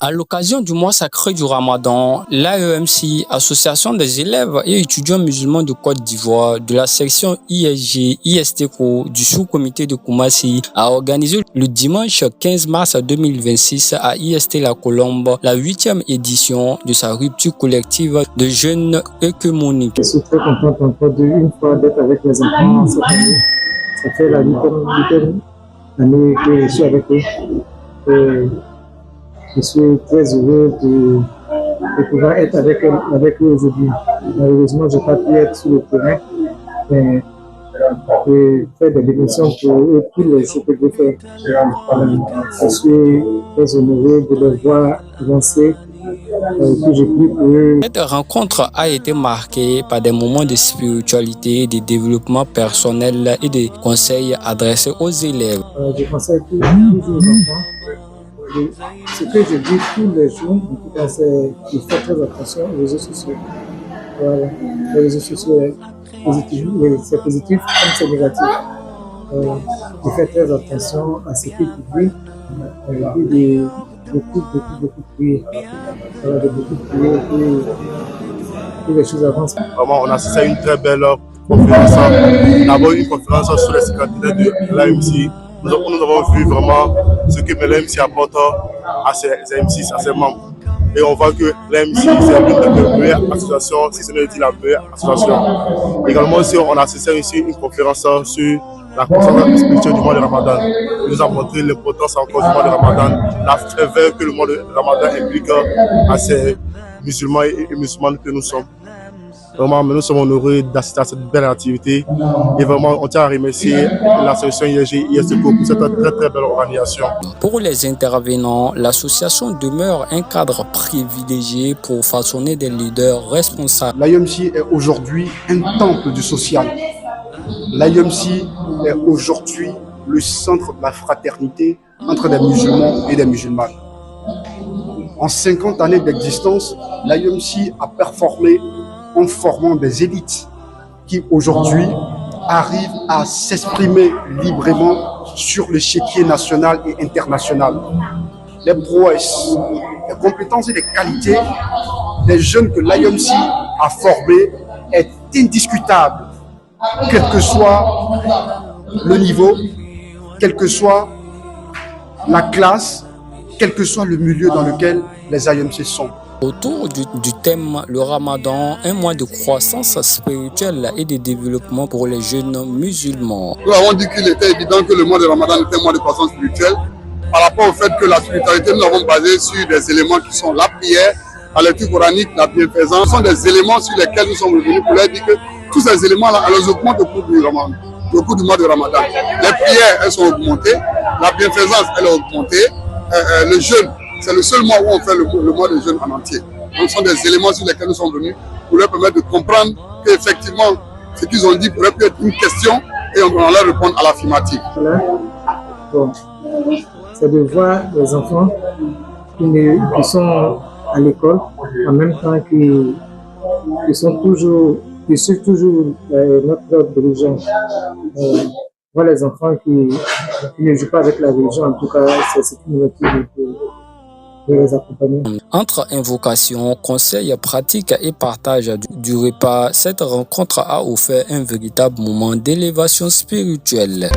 À l'occasion du mois sacré du Ramadan, l'AEMC, Association des élèves et étudiants musulmans de Côte d'Ivoire, de la section ISG, ISTECO, du sous-comité de Koumassi, a organisé le dimanche 15 mars 2026 à IST La Colombe la 8e édition de sa rupture collective de jeunes œcuméniques. Je suis très contente encore une fois d'être avec les enfants cette année. Ça fait la 8e année que je suis avec eux. Et je suis très heureux de pouvoir être avec eux aujourd'hui. Malheureusement, je n'ai pas pu être sur le terrain, mais de faire des démissions pour eux, ce que je fais. Je suis très honoré de les voir avancer. Cette rencontre a été marquée par des moments de spiritualité, de développement personnel et de conseils adressés aux élèves. Je conseille toujours aux enfants. Ce que je dis tous les jours, en tout cas, c'est qu'il faut très attention aux réseaux sociaux. Voilà. Les réseaux sociaux, c'est positif comme c'est négatif. Il faut très attention à ce qu'il publie. Il dit beaucoup de prières. De beaucoup de prières et les choses avancent. Vraiment, on a assisté à une très belle conférence. D'abord, une conférence sur les secrétaires de l'AMC. Nous avons vu vraiment ce que l'AMC apporte à ses AMC, à ses membres. Et on voit que l'AMC, c'est une des meilleures associations, si ce n'est la meilleure association. Également, aussi, on a assisté aussi à une conférence sur la conscience spirituelle du mois de Ramadan. Il nous a montré l'importance encore du mois de Ramadan, la faveur que le mois de Ramadan implique à ces musulmans et musulmanes que nous sommes. Vraiment, nous sommes heureux d'assister à cette belle activité et vraiment, on tient à remercier l'association ISG ISTECO pour cette très très belle organisation. Pour les intervenants, l'association demeure un cadre privilégié pour façonner des leaders responsables. L'AEMC est aujourd'hui un temple du social. L'AEMC est aujourd'hui le centre de la fraternité entre des musulmans et des musulmanes. En 50 années d'existence, l'AEMC a performé en formant des élites qui aujourd'hui arrivent à s'exprimer librement sur l'échiquier national et international. Les prouesses, les compétences et les qualités des jeunes que l'AEMC a formés est indiscutable, quel que soit le niveau, quelle que soit la classe, quel que soit le milieu dans lequel les AEMC sont. Autour du thème le Ramadan, un mois de croissance spirituelle et de développement pour les jeunes musulmans. Nous avons dit qu'il était évident que le mois de Ramadan était un mois de croissance spirituelle par rapport au fait que la spiritualité, nous l'avons basée sur des éléments qui sont la prière, la lecture coranique, la bienfaisance. Ce sont des éléments sur lesquels nous sommes revenus pour leur dire que tous ces éléments-là, elles augmentent au cours du Ramadan. Au cours du mois de Ramadan. Les prières, elles sont augmentées, la bienfaisance, elle est augmentée, le jeûne, c'est le seul mois où on fait le mois de jeûne en entier. Donc, ce sont des éléments sur lesquels nous sommes venus pour leur permettre de comprendre qu'effectivement, ce qu'ils ont dit pourrait peut être une question et on va leur répondre à l'affirmative. Voilà. Bon. C'est de voir les enfants qui sont à l'école en même temps qui suivent toujours notre religion. Voir les enfants qui ne jouent pas avec la religion, en tout cas, c'est ce qui nous motive de les accompagner. Entre invocation, conseils pratiques et partage du repas, cette rencontre a offert un véritable moment d'élévation spirituelle.